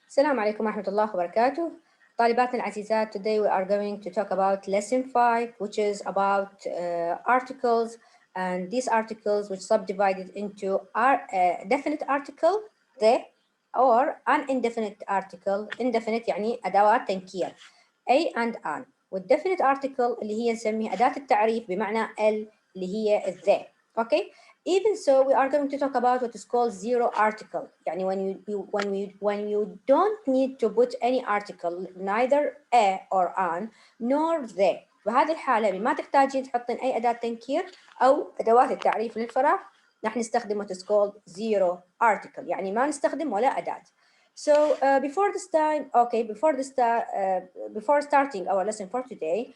السلام عليكم ورحمة الله وبركاته. طالباتنا العزيزات, today we are going to talk about lesson 5, which is about articles, and these articles which subdivided into definite article the or an indefinite article. Indefinite يعني أدوات تنكير a and an, والdefinite article اللي هي نسميها أداة التعريف بمعنى ال اللي هي the. Okay. Even so, we are going to talk about what is called zero article. يعني when you don't need to put any article, neither a or an nor the. بهذه الحالة ما تحتاجين تحطين أي أداة تنكير أو أدوات التعريف للفراغ، راح نستخدم what is called zero article. يعني ما نستخدم ولا أداة. So before starting our lesson for today,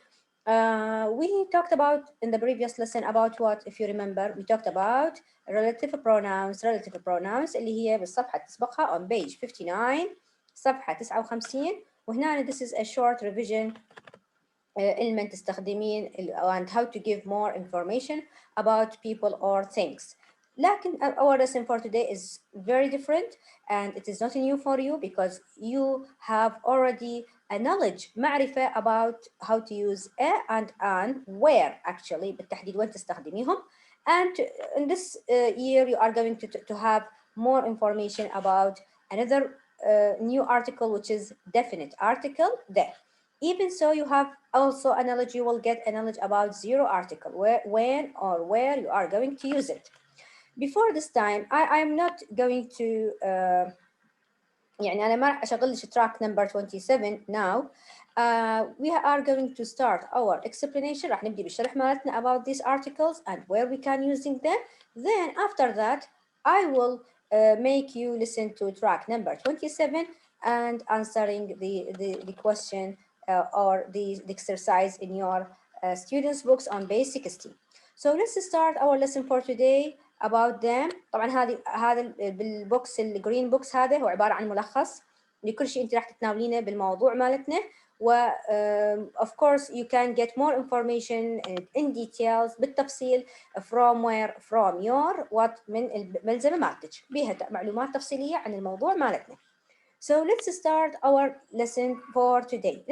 we talked about in the previous lesson about what, if you remember, we talked about relative pronouns اللي هي بالصفحة تسبقها on page 59 صفحة 59. وهنا this is a short revision علما تستخدمين and how to give more information about people or things. لكن our lesson for today is very different and it is not new for you because you have already a knowledge معرفة about how to use a and an, where actually بالتحديد وين تستخدميهم, and in this year you are going to have more information about another new article, which is definite article there. Even so, you have also a knowledge, you will get a knowledge about zero article, when or where you are going to use it. Before this time, I am not going to يعني أنا ما راح أشغل لك track number 27 now. We are going to start our explanation. راح نبدي بالشرح مالتنا about these articles and where we can using them. Then after that, I will make you listen to track number 27 and answering the question or the exercise in your students' books on page 60. So let's start our lesson for today about them. طبعا هذا بالبوكس الجرين بوكس هذا هو عبارة عن ملخص لكل شيء انت راح تتناولينه بالموضوع مالتنا. و of course you can get more information in details بالتفصيل from where, from your what من الملزمة مالتك بيها معلومات تفصيلية عن الموضوع مالتنا. So let's start our lesson for today.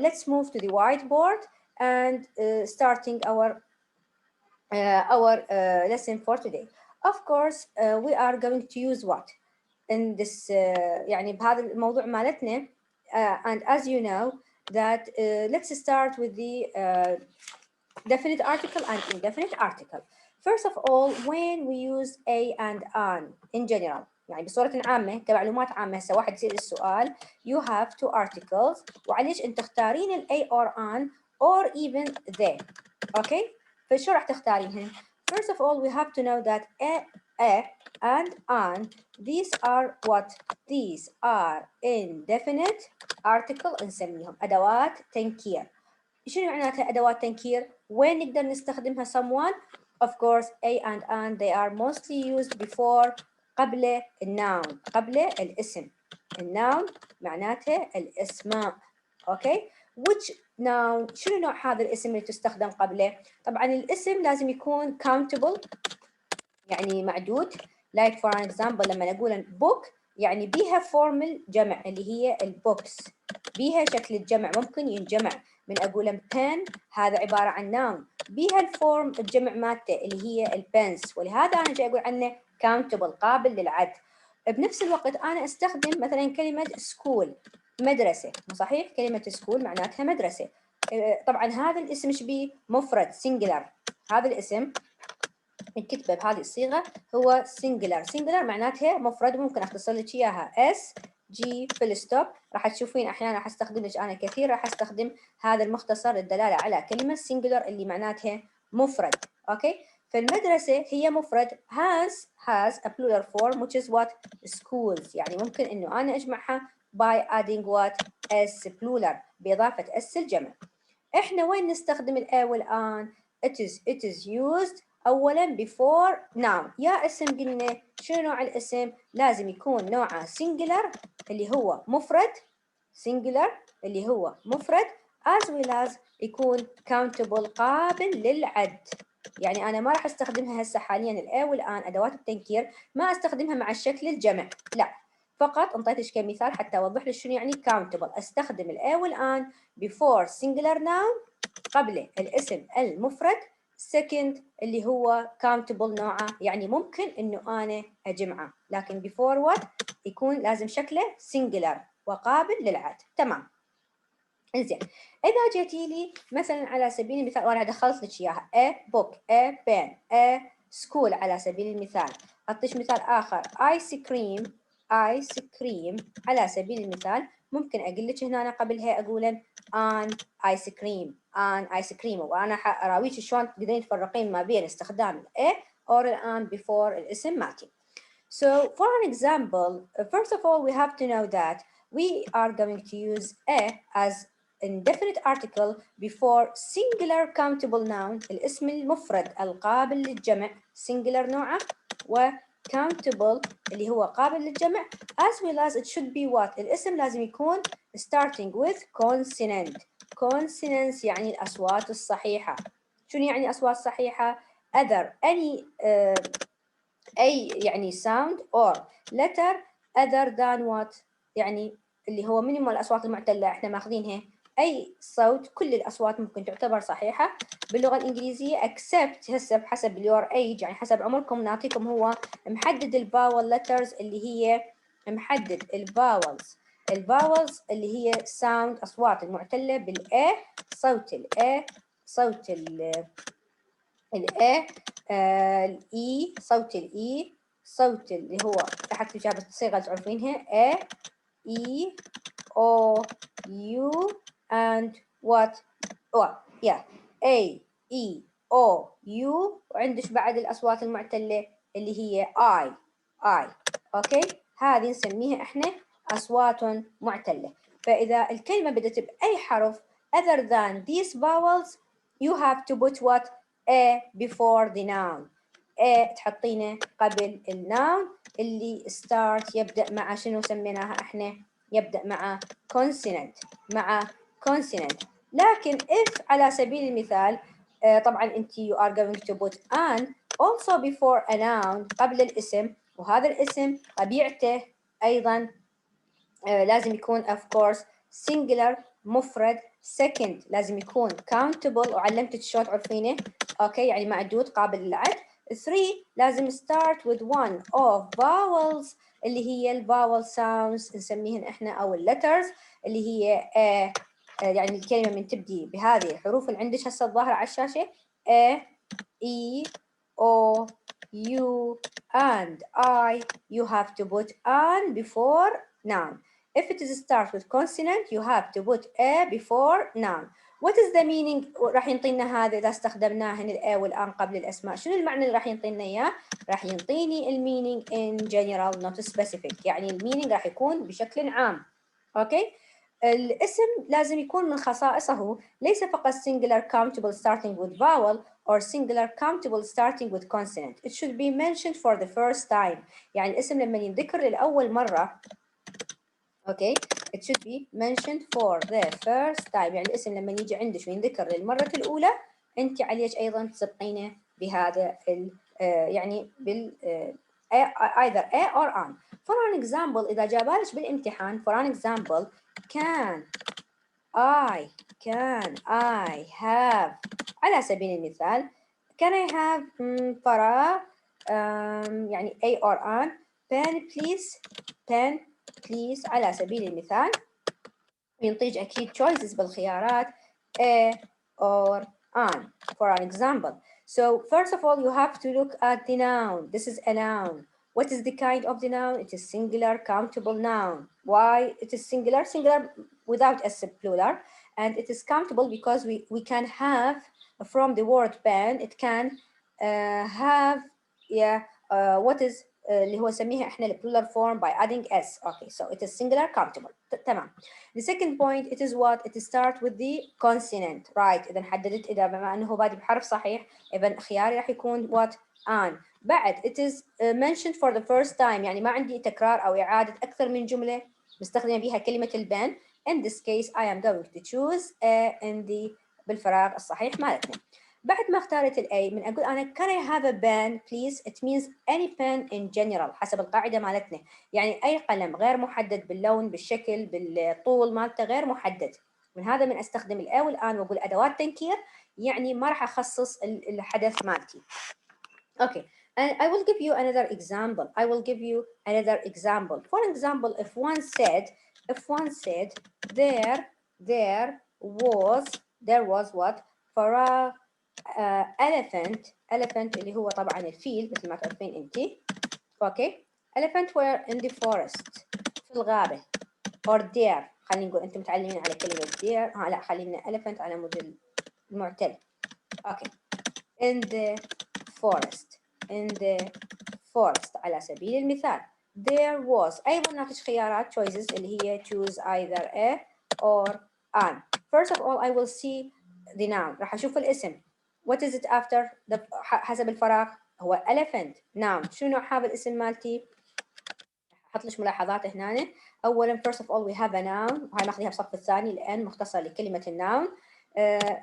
Let's move to the whiteboard and starting our lesson for today. Of course, we are going to use what in this يعني بهذا الموضوع مالتنا, and as you know that let's start with the definite article and indefinite article. First of all, when we use a and an in general, يعني بصورة عامة كمعلومات عامة, هسه واحد يصير السؤال you have two articles وعليش أن تختارين ال a or an or even the. Okay, فشو راح تختارينهن؟ First of all, we have to know that a and an, these are what? These are indefinite article نسميهم أدوات تنكير. شنو معناتها أدوات تنكير؟ وين نقدر نستخدمها someone? Of course, a and an, they are mostly used before قبل الnoun, قبل الاسم. الnoun معناتها الاسماء. Okay? Which noun؟ شنو نوع هذا الاسم اللي تستخدم قبله؟ طبعا الاسم لازم يكون countable يعني معدود. Like for an example لما نقول book يعني بيها formal جمع اللي هي البوكس, بيها شكل الجمع ممكن ينجمع. من أقول pen هذا عبارة عن noun, بيها الفورم الجمع مالته اللي هي البنس, ولهذا أنا جاي أقول عنه countable قابل للعد. بنفس الوقت أنا أستخدم مثلا كلمة school مدرسة, مو صحيح؟ كلمة school معناتها مدرسة. طبعا هذا الاسم ايش بيه؟ مفرد singular. هذا الاسم الكتبة بهذه الصيغة هو singular معناتها مفرد, ممكن أختصر لك إياها S G full stop. راح تشوفين أحيانا راح أستخدم لك أنا كثير راح أستخدم هذا المختصر للدلالة على كلمة singular اللي معناتها مفرد. أوكي, فالمدرسة هي مفرد has a plural form which is what? schools. يعني ممكن إنه أنا أجمعها by adding what? S plural بإضافة S الجمع. إحنا وين نستخدم الA والآن؟ it is used أولاً before noun. يا اسم قلنا شنو نوع الاسم؟ لازم يكون نوعه singular اللي هو مفرد, as well as يكون countable قابل للعد. يعني أنا ما راح أستخدمها هسه حاليا الآ والآن أدوات التنكير ما أستخدمها مع الشكل الجمع، لا، فقط انطيتك كمثال حتى أوضح لك شنو يعني countable. أستخدم الآ والآن before singular noun قبل الاسم المفرد second اللي هو countable نوعه، يعني ممكن إنه أنا أجمعه، لكن before what يكون لازم شكله singular وقابل للعد. تمام. انزين، إذا جيتي لي مثلا على سبيل المثال وأنا دخلت لك إياها a book a pen a school على سبيل المثال، أعطيك مثال آخر ice cream ice cream على سبيل المثال، ممكن أقول لك هنا قبلها أقول an ice cream an ice cream، وأنا أراويك شلون تقدرين تفرقين ما بين استخدام ال a or an before الاسم مالتي. So for an example, first of all we have to know that we are going to use a as indefinite article before singular countable noun الاسم المفرد القابل للجمع singular نوعه و countable اللي هو قابل للجمع as well as it should be what الاسم لازم يكون starting with consonant. consonants يعني الأصوات الصحيحة. شنو يعني أصوات صحيحة؟ other any أي يعني sound or letter other than what يعني اللي هو minimum الأصوات المعتلة احنا ماخذينها أي صوت، كل الأصوات ممكن تعتبر صحيحة باللغة الإنجليزية except هسه بحسب your age يعني حسب عمركم نعطيكم هو محدد الباول letters اللي هي محدد الباولز اللي هي sound أصوات المعتلة بالA صوت الA صوت الA الإي صوت الإي صوت اللي هو تحت إجابة الصيغة اللي تعرفينها A E O U and what yeah A E O U وعندش بعد الأصوات المعتلة اللي هي I أوكي، هذه نسميها إحنا أصوات معتلة. فإذا الكلمة بدأت بأي حرف other than these vowels you have to put what a before the noun. a تحطينه قبل الناون اللي start يبدأ مع شنو سميناها احنا؟ يبدأ مع consonant. لكن if على سبيل المثال طبعا انت you are going to put an also before a noun قبل الاسم، وهذا الاسم طبيعته ايضا لازم يكون of course singular مفرد second لازم يكون countable وعلمتك شلون تعرفينه اوكي يعني معدود قابل للعد. 3 لازم start with one of vowels اللي هي الفاول sounds نسميهن احنا او اللترز اللي هي يعني الكلمه من تبدي بهذه الحروف اللي عندك هسه الظاهره على الشاشه A E O U and I. You have to put an before noun. If it is start with consonant you have to put a before noun. What is the meaning راح ينطينا هذا إذا استخدمناهن الA والآن قبل الأسماء؟ شنو المعنى اللي راح ينطينا إياه؟ راح ينطيني المينينج in general not specific، يعني المينينج راح يكون بشكل عام. أوكي؟ الاسم لازم يكون من خصائصه ليس فقط singular countable starting with vowel or singular countable starting with consonant. It should be mentioned for the first time. يعني الاسم لما ينذكر لأول مرة اوكي it should be mentioned for the first time، يعني الاسم لما يجي عندك وينذكر للمرة الأولى أنت عليك أيضا تسبقينه بهذا يعني بال either A or an. For an example إذا جابالك بالامتحان for an example can I have على سبيل المثال can I have فراغ يعني A or an pen please على سبيل المثال ينطيك أكيد choices بالخيارات A or an for an example. So first of all you have to look at the noun. This is a noun. What is the kind of the noun? It is singular countable noun. Why it is singular? Singular without a plural, and it is countable because we can have from the word pen it can have what is اللي هو نسميها احنا plural form by adding s. Okay, so it is singular countable. تمام. The second point it is what? It start with the consonant. Right. إذا حددت إذا بما أنه بادي بحرف صحيح إذا خياري راح يكون what? an. بعد it is mentioned for the first time يعني ما عندي تكرار أو إعادة أكثر من جملة مستخدمة بها كلمة البان. In this case I am going to choose in the بالفراغ الصحيح مالتنا. بعد ما اختارت الاي من اقول انا can I have a pen please it means any pen in general حسب القاعده مالتنا، يعني اي قلم غير محدد باللون بالشكل بالطول مالته غير محدد. من هذا من استخدم الاي والان واقول ادوات تنكير، يعني ما راح اخصص الحدث مالتي. Okay, and I will give you another example. I will give you another example. For example, if one said there was what? فراغ elephant اللي هو طبعا الفيل مثل ما تعرفين انت. Okay, elephant were in the forest في الغابة or there. خلينا نقول انتم متعلمين على كلمة there. لا خلينا elephant على مود المعتل. Okay, in the forest. In the forest على سبيل المثال. There was أيضا نعطيك خيارات choices اللي هي choose either a or an. First of all I will see the noun. راح أشوف الاسم. What is it after the حسب الفراغ هو elephant noun. شنو نوع هذا الاسم مالتي؟ أحط لك ملاحظات هنا. أولا first of all we have a noun وهاي ماخذيها بالصف الثاني لأن مختصر لكلمة الnoun.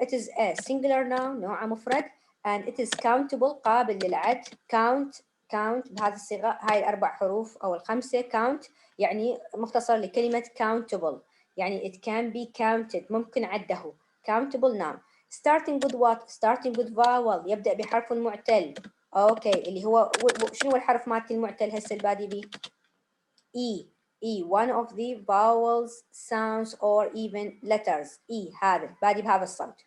It is a singular noun نوعه مفرد and it is countable قابل للعد. count بهذه الصيغة هاي الأربع حروف أو الخمسة count يعني مختصر لكلمة countable يعني it can be counted ممكن عده. countable noun starting with what? starting with vowel يبدأ بحرف معتل. أوكي اللي هو شنو هو الحرف مالتي المعتل هسه البادي بيه؟ E one of the vowels sounds or even letters E هذا بادي بهذا الصوت.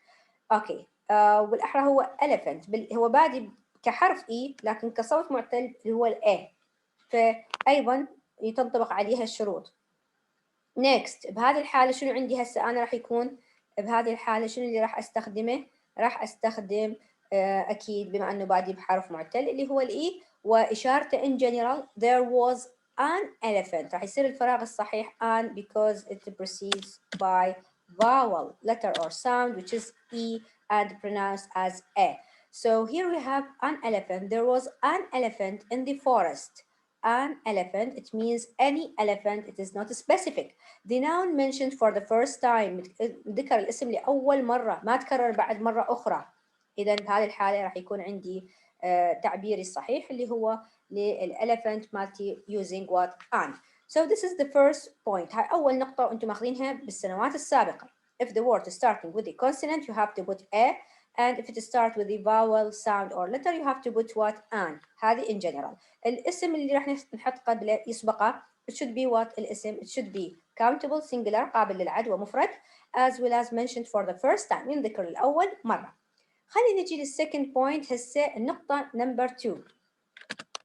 اوكي والاحرى هو elephant هو بادي كحرف E لكن كصوت معتل اللي هو A فايضا تنطبق عليها الشروط. next بهذه الحالة شنو عندي هسه أنا راح يكون بهذه الحالة شنو اللي راح أستخدمه؟ راح أستخدم أكيد بما أنه بادي بحرف معتل اللي هو الإي وإشارته in general there was an elephant راح يصير الفراغ الصحيح an because it proceeds by vowel letter or sound which is E and pronounced as A. So here we have an elephant. There was an elephant in the forest. An elephant it means any elephant it is not specific. The noun mentioned for the first time ذكر الاسم لأول مرة ما تكرر بعد مرة أخرى. إذا بهذه الحالة راح يكون عندي تعبيري الصحيح اللي هو للإليفنت مالتي using what an. So this is the first point. هاي أول نقطة وأنتم ماخذينها بالسنوات السابقة. If the word is starting with a consonant you have to put a and if it starts with a vowel sound or letter you have to put what an. هذه in general. الاسم اللي راح نحط قبله يسبقه it should be what الاسم it should be countable singular قابل للعد ومفرد as well as mentioned for the first time ينذكر الأول مرة. خلينا نجي للسكند بوينت هسه النقطة number 2.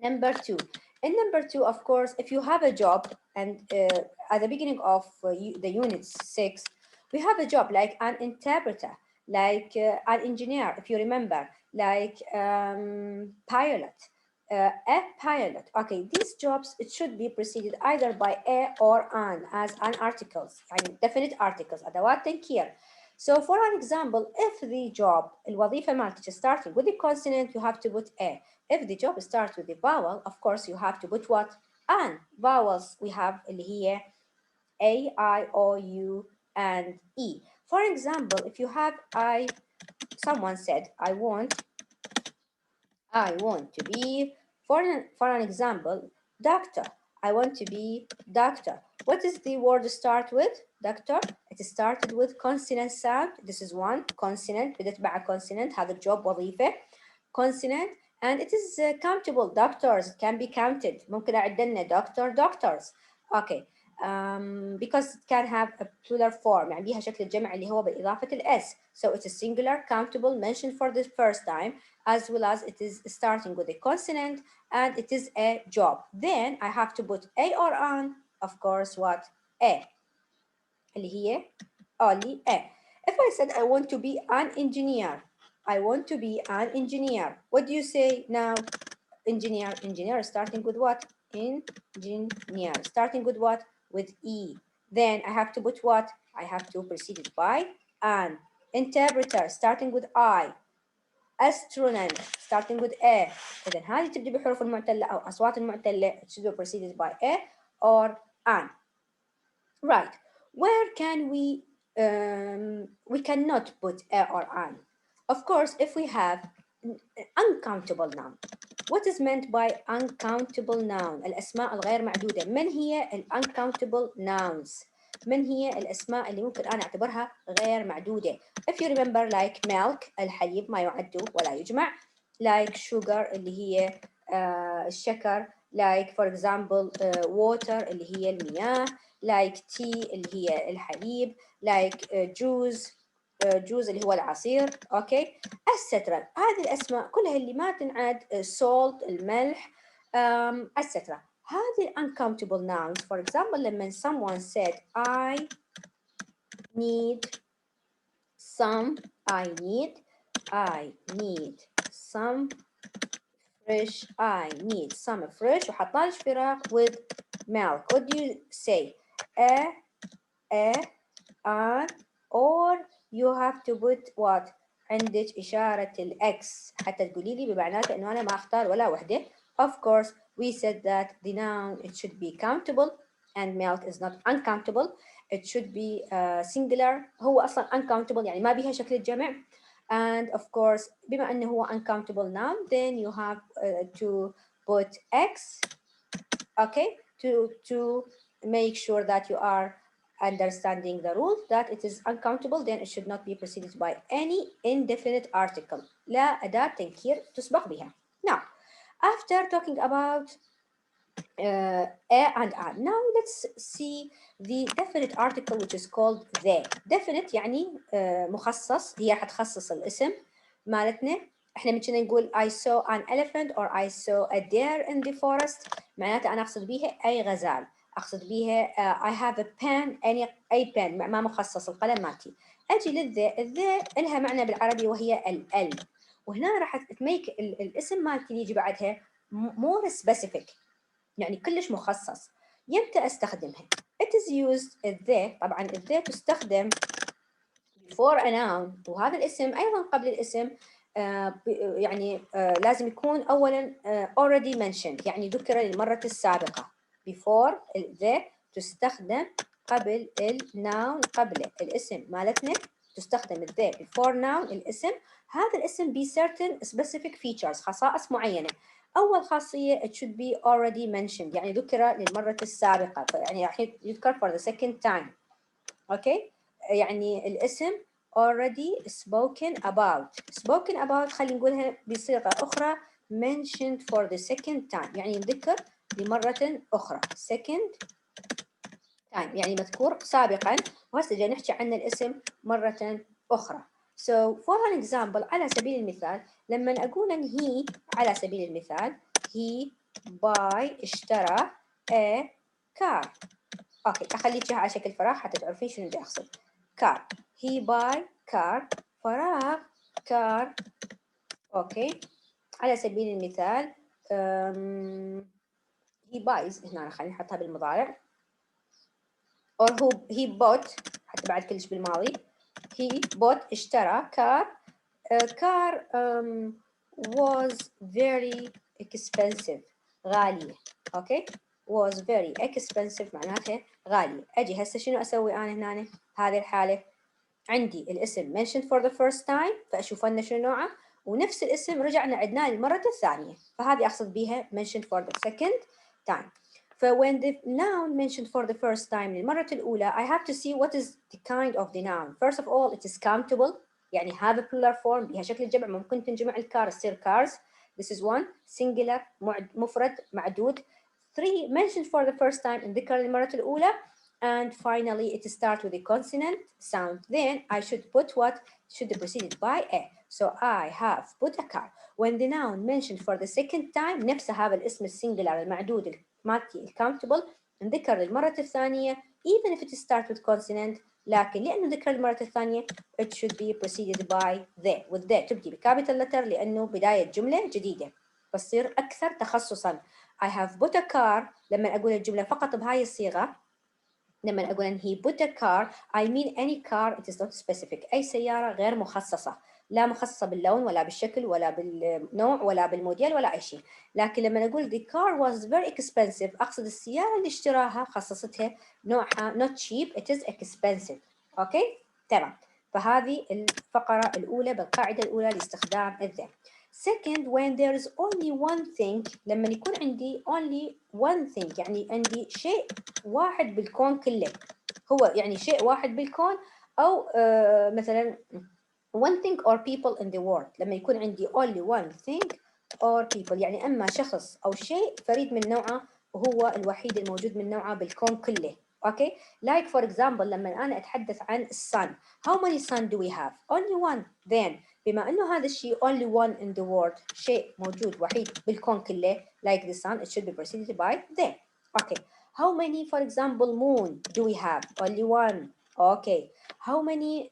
Number 2. In number 2 of course if you have a job and at the beginning of the unit 6 we have a job like an interpreter like an engineer if you remember like pilot. A pilot. Okay, these jobs it should be preceded either by a or an as an articles يعني definite articles أدوات تنكير. So for an example, if the job الوظيفة مالتك starting with the consonant you have to put a. If the job starts with the vowel of course you have to put what? An. Vowels we have اللي هي A, I, O, U and E. For example, if you have someone said I want to be, for an example, doctor. I want to be doctor. What does the word start with? Doctor. It started with consonant sound. This is one consonant. بدأت مع consonant. هذا الجوب وظيفة. Consonant. And it is countable. Doctors. It can be counted. ممكن أعد لنا doctors. Okay. Because it can have a plural form يعني بيها شكل الجمع اللي هو بإضافة الS. So it's a singular countable mentioned for the first time as well as it is starting with a consonant and it is a job. Then I have to put a or an, of course what? A اللي هي only a. If I said I want to be an engineer, I want to be an engineer. What do you say now? Engineer starting with what? Engineer starting with what? With E. Then I have to put what? I have to precede it by an. Interpreter starting with I. astronaut starting with A. إذا هذه تبدأ بحروف المعتلة أو أصوات المعتلة it should be preceded by A or an. Right. Where can we cannot put A or an? Of course, if we have uncountable noun. What is meant by uncountable noun? الأسماء الغير معدودة. من هي uncountable nouns؟ من هي الأسماء اللي ممكن أنا أعتبرها غير معدودة؟ If you remember like milk الحليب ما يعد ولا يجمع. Like sugar اللي هي الشكر. Like for example water اللي هي المياه. Like tea اللي هي الحليب. Like juice جوز اللي هو العصير. اوكي etc. هذه الاسماء كلها اللي ما تنعد salt الملح etc. هذه uncountable nouns. For example لما someone said I need some I need some fresh وحطالش فراغ with milk. What do you say? a an or you have to put what عندك إشارة الإكس حتى تقولي لي بمعناته إنه أنا ما أختار ولا وحدة. Of course we said that the noun it should be countable and milk is not uncountable. It should be singular. هو أصلا uncountable يعني ما بيها شكل الجمع. And of course بما أنه هو uncountable noun then you have to put X okay to make sure that you are understanding the rule that it is uncountable then it should not be preceded by any indefinite article. لا أداة تنكير تسبق بها. Now, after talking about a and an, now let's see the definite article which is called the. Definite يعني مخصص هي حتخصص الاسم مالتنا. احنا من كنا نقول I saw an elephant or I saw a deer in the forest معناته أنا أقصد بيها أي غزال. أقصد بيها I have a pen أي pen ما مخصص القلم مالتي. أجي للذا إلها معنى بالعربي وهي ال وهنا راح تميك الاسم مالتي اللي يجي بعدها more specific يعني كلش مخصص. يمتى استخدمها؟ It is used the طبعا the تستخدم before a noun وهذا الاسم أيضا قبل الاسم يعني لازم يكون أولا already mentioned يعني ذكر للمرة السابقة. before the تستخدم قبل الnoun قبل الاسم مالتنا تستخدم the before noun الاسم. هذا الاسم be certain specific features خصائص معينة. أول خاصية it should be already mentioned يعني ذكر للمرة السابقة يعني راح يذكر for the second time. أوكي يعني الاسم already spoken about خلينا نقولها بصيغة أخرى mentioned for the second time يعني ذكر لمرة أخرى second time يعني مذكور سابقا وهسه جاي نحكي عن الاسم مرة أخرى. So for an example على سبيل المثال لما أقول إن he على سبيل المثال he اشترى a car. أوكي أخليك على شكل فراغ حتى تعرفين شنو بدي أقصد. car he buy car فراغ car. أوكي على سبيل المثال he buys هنا خلينا نحطها بالمضارع or he bought حتى بعد كلش بالماضي he bought اشترى car car was very expensive غالية. أوكي was very expensive معناتها غالية. أجي هسه شنو أسوي أنا هنا هذه الحالة عندي الاسم mentioned for the first time فأشوف لنا شنو نوعه ونفس الاسم رجعنا عدناه للمرة الثانية فهذه أقصد بيها mentioned for the second time. when the noun mentioned for the first time للمرة الأولى I have to see what is the kind of the noun. First of all it is countable يعني have a plural form بها شكل الجمع ممكن تنجمع الكار تصير cars. This is one. Singular مفرد معدود. 3 mentioned for the first time ذكر للمرة الأولى. And finally it starts with a consonant sound. Then I should put what should be preceded by a. So I have put a car. When the noun mentioned for the second time نفس هذا الاسم السنجلر المعدود مالتي countable نذكر للمرة الثانية even if it starts with consonant لكن لأنه ذكر المرة الثانية it should be preceded by the. with the تبدي بكابيتال لتر لأنه بداية جملة جديدة فتصير أكثر تخصصا. I have put a car لما أقول الجملة فقط بهاي الصيغة لما أقول إن he put a car I mean any car it is not specific أي سيارة غير مخصصة لا مخصصة باللون ولا بالشكل ولا بالنوع ولا بالموديل ولا أي شيء. لكن لما نقول the car was very expensive أقصد السيارة اللي اشتراها خصصتها نوعها not cheap it is expensive. أوكي تمام. فهذه الفقرة الأولى بالقاعدة الأولى لاستخدام the. Second, when there is only one thing، لما يكون عندي only one thing يعني عندي شيء واحد بالكون كله، هو يعني شيء واحد بالكون، أو مثلا one thing or people in the world. لما يكون عندي only one thing or people يعني أما شخص أو شيء فريد من نوعه وهو الوحيد الموجود من نوعه بالكون كله. Okay, like for example لما أنا أتحدث عن sun. How many sun do we have? Only one. Then بما أنه هذا الشيء only one in the world، شيء موجود وحيد بالكون كله like the sun, it should be preceded by the. Okay. How many, for example, moon do we have? Only one. Okay. How many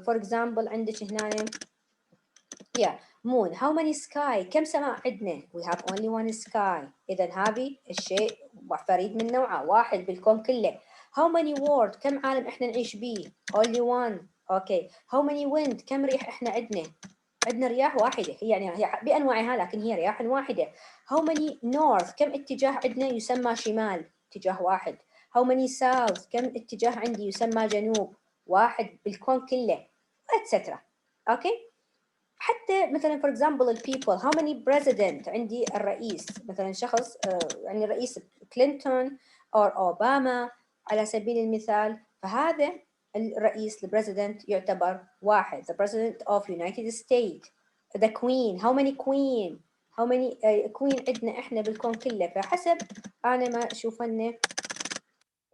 for example عندك هنا yeah moon. How many sky؟ كم سماء عندنا؟ We have only one sky. إذا هذه الشيء فريد من نوعه، واحد بالكون كله. How many world؟ كم عالم إحنا نعيش بيه؟ Only one. Okay. How many wind؟ كم ريح إحنا عندنا؟ عندنا رياح واحدة، هي بأنواعها لكن هي رياح واحدة. How many north؟ كم اتجاه عندنا يسمى شمال؟ اتجاه واحد. How many south؟ كم اتجاه عندي يسمى جنوب؟ واحد بالكون كله etc. Okay. حتى مثلا for example البيبل how many president عندي الرئيس مثلا شخص يعني الرئيس كلينتون أو أوباما على سبيل المثال، فهذا الرئيس البريزيدنت يعتبر واحد the president of United States. the queen how many queen how many queen عندنا احنا بالكون كله، فحسب أنا ما أشوف أنه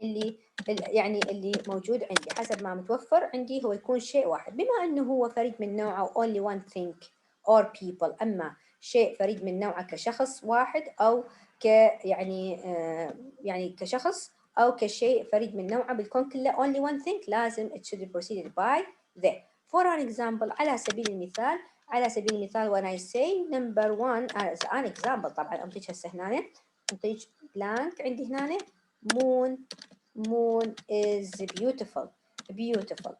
اللي يعني اللي موجود عندي حسب ما متوفر عندي هو يكون شيء واحد، بما أنه هو فريد من نوعه only one thing or people، أما شيء فريد من نوعه كشخص واحد أو يعني يعني كشخص أو كشيء فريد من نوعه بالكون كله only one thing لازم it should be preceded by the. For an example على سبيل المثال when I say number one as an example طبعا أنطيك هسه هنا أنطيك blank عندي هنا moon is beautiful.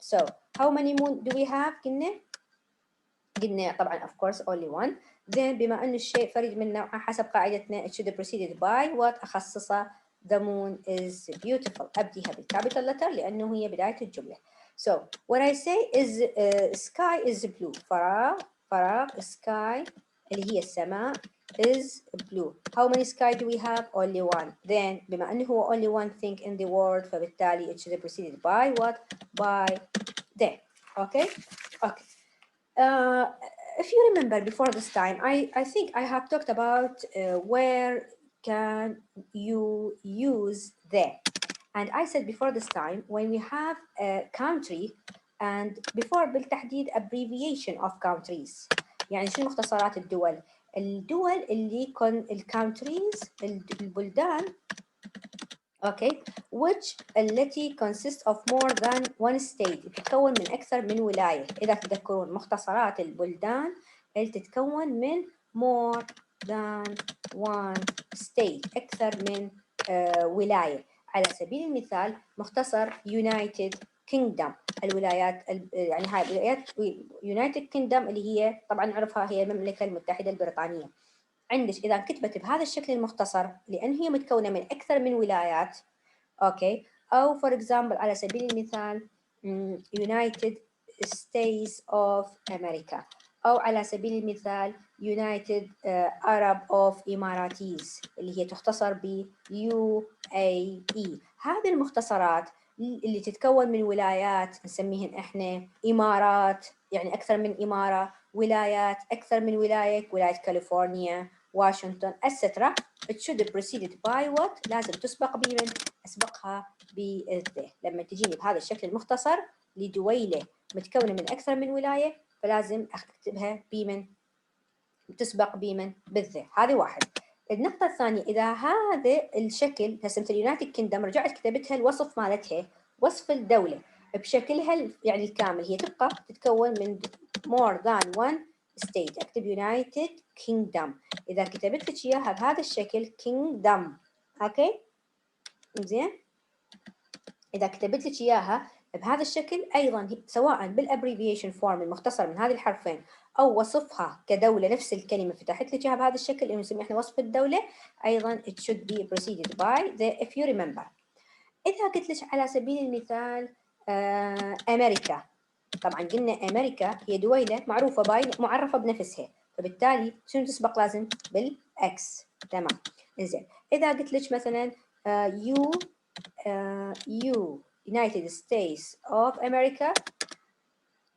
So how many moon do we have؟ قلنا طبعا of course only one. then بما أن الشيء فريد من نوعه حسب قاعدتنا it should be preceded by what؟ أخصصه the moon is beautiful، أبديها بالكابيتال letter لأنه هي بداية الجملة. so when I say is sky is blue، فراغ sky اللي هي السماء is blue. How many sky do we have؟ only one. then بما أنه هو only one thing in the world فبالتالي it should be preceded by what؟ by the. okay. If you remember before this time, I think I have talked about where can you use the. And I said before this time, when we have a country and before بالتحديد abbreviation of countries، يعني شو مختصرات الدول؟ الدول اللي يكون الكونتريز البلدان okay which التي consists of more than one state، تتكون من أكثر من ولاية. إذا تذكرون مختصرات البلدان اللي تتكون من more than one state، أكثر من ولاية. على سبيل المثال مختصر United Kingdom، الولايات يعني هاي الولايات United Kingdom اللي هي طبعا نعرفها هي المملكة المتحدة البريطانية. عندك إذا كتبت بهذا الشكل المختصر لأن هي متكونة من أكثر من ولايات أوكي، أو for example على سبيل المثال United States of America، أو على سبيل المثال United Arab of Emirates اللي هي تختصر ب UAE. هذه المختصرات اللي تتكون من ولايات نسميهن احنا إمارات، يعني أكثر من إمارة، ولايات أكثر من ولاية، ولاية كاليفورنيا، واشنطن etc. it should be preceded by what؟ لازم تسبق بمن؟ أسبقها بالذ. لما تجيني بهذا الشكل المختصر لدويلة متكونة من أكثر من ولاية فلازم أكتبها بمن؟ تسبق بمن؟ بالذ. هذه واحد. النقطة الثانية إذا هذا الشكل هسه مثل يونايتد كيندم رجعت كتبتها الوصف مالتها وصف الدولة بشكلها يعني الكامل، هي تبقى تتكون من more than one state، أكتب United Kingdom. إذا كتبت لك إياها بهذا الشكل Kingdom أوكي زين، إذا كتبت لك إياها بهذا الشكل أيضا سواء بالابريفيشن فورم المختصر من هذه الحرفين أو وصفها كدولة نفس الكلمة فتحت لك إياها بهذا الشكل اللي نسميه إحنا وصف الدولة أيضا it should be preceded by the if you remember. إذا قلت لك على سبيل المثال أمريكا. طبعا قلنا أمريكا هي دويلة معروفة معرفة بنفسها، فبالتالي شنو تسبق لازم؟ بالإكس. تمام. إنزين إذا قلت لك مثلا United States of America،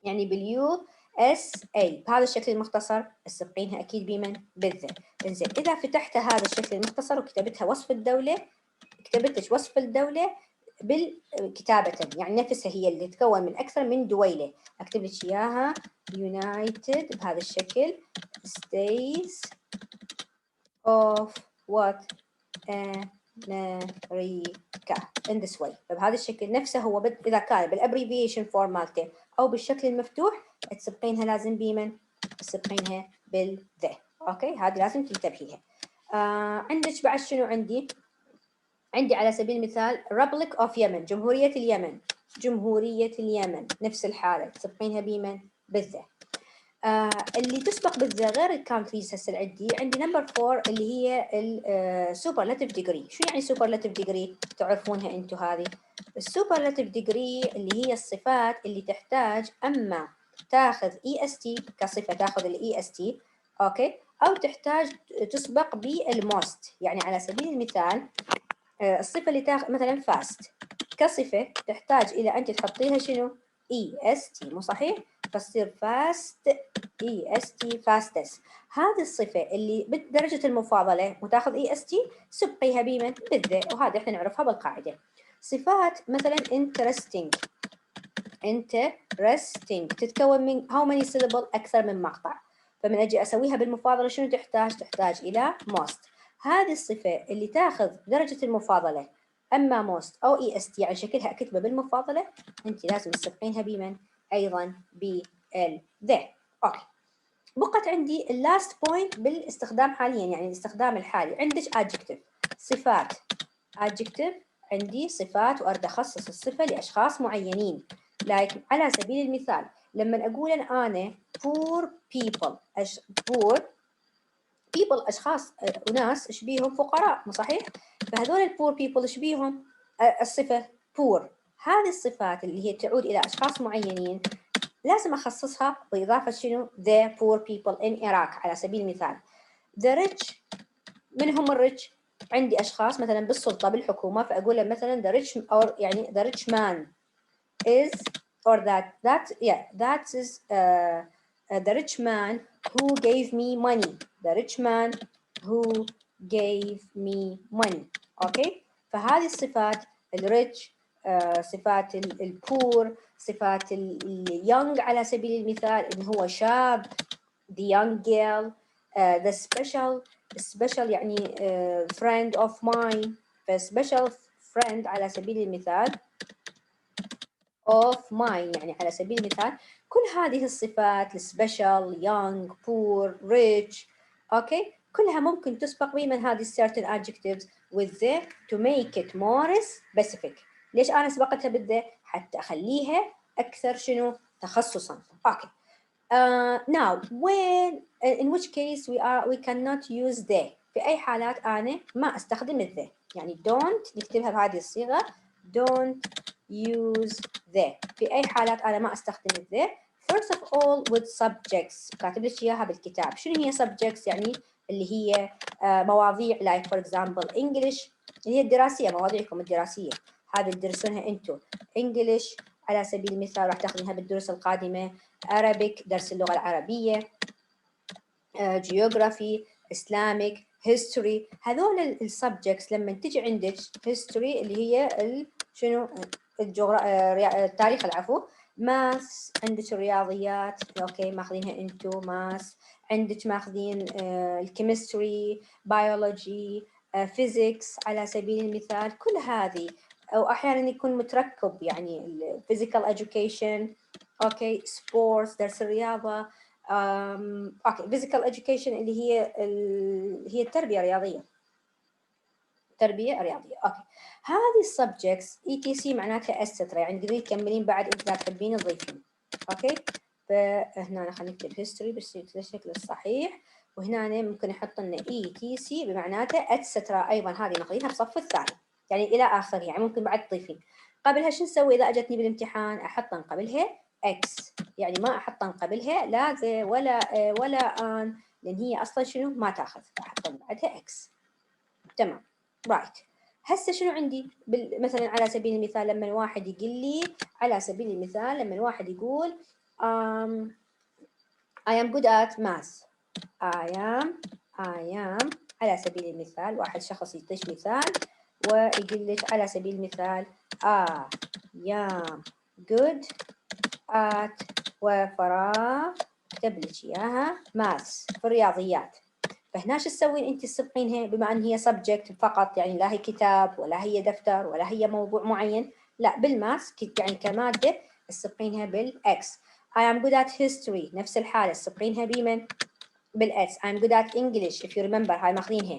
يعني باليو اس اي بهذا الشكل المختصر، تسبقينها اكيد بمن؟ بالذا. انزين اذا فتحت هذا الشكل المختصر وكتبتها وصف الدوله، كتبت لك وصف الدوله بالكتابه، يعني نفسها هي اللي تتكون من اكثر من دويله، اكتب لك اياها United بهذا الشكل States of what أمريكا in this way. فبهذا الشكل نفسه هو إذا كان بالابريفيشن فورم مالته أو بالشكل المفتوح، تسبقينها لازم بمن؟ تسبقينها بالذا. أوكي، هذه لازم تنتبهيها. عندك بعد شنو عندي؟ عندي على سبيل المثال Republic of Yemen، جمهورية اليمن. جمهورية اليمن نفس الحالة، تسبقينها بمن؟ بالذا. اللي تسبق بالذا غير الكونتريز. هسه عندي نمبر 4 اللي هي السوبرلاتيف ديجري. شو يعني سوبرلاتيف ديجري؟ تعرفونها انتم هذه. السوبرلاتيف ديجري اللي هي الصفات اللي تحتاج اما تاخذ اي اس تي كصفه، تاخذ الاي اس تي، اوكي، او تحتاج تسبق بالموست. يعني على سبيل المثال الصفه اللي تاخذ مثلا فاست كصفه تحتاج الى انت تحطيها شنو؟ اي اس تي، مو صحيح؟ فتصير فاست اي اس تي، فاستس. هذه الصفه اللي بدرجه المفاضله وتاخذ اي اس تي، سبقيها بمن؟ بالذا، وهذه احنا نعرفها بالقاعده. صفات مثلا interesting تتكون من how many syllable؟ اكثر من مقطع. فمن اجي اسويها بالمفاضله شنو تحتاج الى most. هذه الصفه اللي تاخذ درجه المفاضله اما موست او اي اس تي، يعني شكلها اكتبه بالمفاضله، انت لازم تسبقينها بمن؟ ايضا بالذا. اوكي، بقت عندي اللاست بوينت بالاستخدام حاليا، يعني الاستخدام الحالي. عندك adjective، صفات. adjective عندي صفات واريد اخصص الصفه لاشخاص معينين. لايك على سبيل المثال لما اقول انا poor people، poor people اشخاص وناس ايش بيهم؟ فقراء، مو صحيح؟ فهذول البور بيبل ايش بيهم؟ الصفه بور. هذه الصفات اللي هي تعود الى اشخاص معينين لازم اخصصها باضافه شنو؟ the poor people in Iraq على سبيل المثال. the rich، من هم الريتش؟ عندي اشخاص مثلا بالسلطه بالحكومه، فاقول مثلا the rich or يعني the rich man is or that is the rich man who gave me money. the rich man who gave me money. اوكي، فهذه الصفات الريتش، صفات البور، صفات اليونج على سبيل المثال اللي هو شاب the young girl، the special يعني friend of mine. فspecial friend على سبيل المثال of mine، يعني على سبيل المثال كل هذه الصفات السبيشال young poor rich، اوكي، كلها ممكن تسبق بمن هذه certain adjectives with the to make it more specific. ليش انا سبقتها بالذا؟ حتى اخليها اكثر شنو؟ تخصصا. اوكي. Now when in which case we cannot use the. في اي حالات انا ما استخدم الذا، يعني don't نكتبها بهذه الصيغه don't use the. في اي حالات انا ما استخدم الذا. First of all with subjects، كاتب لك اياها بالكتاب. شنو هي subjects؟ يعني اللي هي مواضيع like for example English، اللي هي الدراسيه، مواضيعكم الدراسيه هذه تدرسونها انتم. English على سبيل المثال راح تاخذينها بالدروس القادمه. Arabic درس اللغه العربيه. Geography، Islamic، History. هذول السبجكتس لما تجي عندك History اللي هي شنو؟ التاريخ، العفو. ماث عندك الرياضيات، اوكي ماخذينها انتو ماث. عندك ماخذين الكيمستري، بيولوجي، فيزيكس على سبيل المثال. كل هذه او احيانا يكون متركب، يعني الفيزيكال اديوكيشن، اوكي، سبورتس درس الرياضه، اوكي، فيزيكال اديوكيشن اللي هي التربيه الرياضيه، تربيه رياضيه. اوكي، هذه السبجكتس اي تي سي معناتها استرا، يعني تقدرين تكملين بعد انت لا تحبين تضيفين. اوكي، فهنا خلينا نكتب هيستوري بالشكل الصحيح، وهنا ممكن نحط لنا اي تي سي بمعناته اتسترا، ايضا هذه ناخذينها بصف الثاني يعني الى اخره، يعني ممكن بعد تضيفين. قبلها شو نسوي إذا أجتني بالامتحان؟ أحطن قبلها X، يعني ما أحطن قبلها لا ذا ولا آن، لأن هي أصلا شنو ما تاخذ، أحطن بعدها X. تمام. رايت. هسه شنو عندي مثلا على سبيل المثال لما واحد يقول لي، على سبيل المثال لما واحد يقول I am good at math. I am على سبيل المثال واحد شخص يعطيش مثال ويقول لك على سبيل المثال I am good at وفراغ كتب لك إياها maths في الرياضيات. فهنا شو تسوين انت تصبغينها بما ان هي subject فقط، يعني لا هي كتاب ولا هي دفتر ولا هي موضوع معين، لا بالماس يعني كمادة تصبغينها بالاكس. I am good at history نفس الحالة تصبغينها بمن؟ بالاكس. I am good at English if you remember هاي ماخذينها.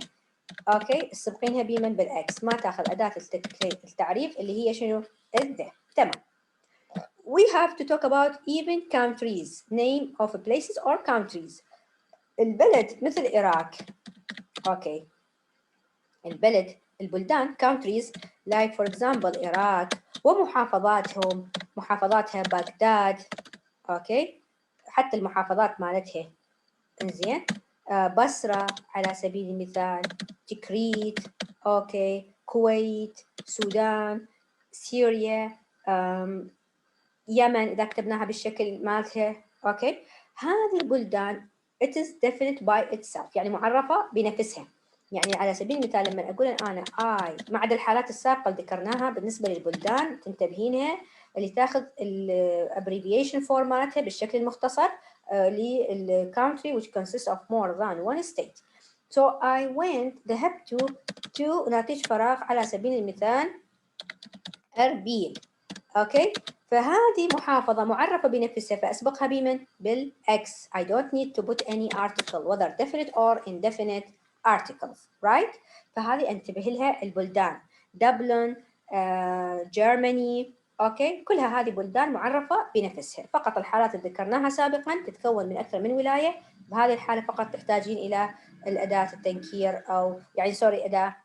اوكي تصبغينها بمن؟ بالاكس، ما تاخذ أداة التعريف اللي هي شنو؟ الذا. تمام. We have to talk about even countries, name of places or countries. البلد مثل العراق. اوكي البلد البلدان countries like for example العراق ومحافظاتهم، محافظاتها بغداد. اوكي حتى المحافظات مالتها انزين. بصرة على سبيل المثال، تكريت، اوكي كويت، سودان، سوريا، يمن إذا كتبناها بالشكل مالتها. اوكي هذه البلدان it is definite by itself يعني معرفة بنفسها. يعني على سبيل المثال لما أقول أنا ما عدا الحالات السابقة اللي ذكرناها بالنسبة للبلدان تنتبهينها، اللي تاخذ الابريفيشن فورم مالتها بالشكل المختصر للcountry which consists of more than one state. So I went ذهبت to ناتج فراغ على سبيل المثال أربيل. اوكي فهذه محافظة معرفة بنفسها فأسبقها بمن؟ بالX. I don't need to put any article whether definite or indefinite articles, right? فهذه انتبه لها البلدان. دبلن، جيرماني، اوكي كلها هذه بلدان معرفة بنفسها. فقط الحالات اللي ذكرناها سابقا تتكون من أكثر من ولاية، بهذه الحالة فقط تحتاجين إلى الأداة التنكير أو يعني سوري أداة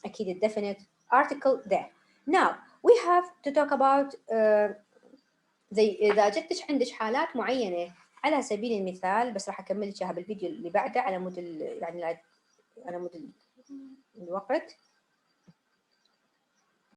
أكيد الdefinite article there. Now we have to talk about زي إذا جتش عندك حالات معينة على سبيل المثال، بس راح أكمل لك إياها بالفيديو اللي بعده على مود يعني على مود الوقت.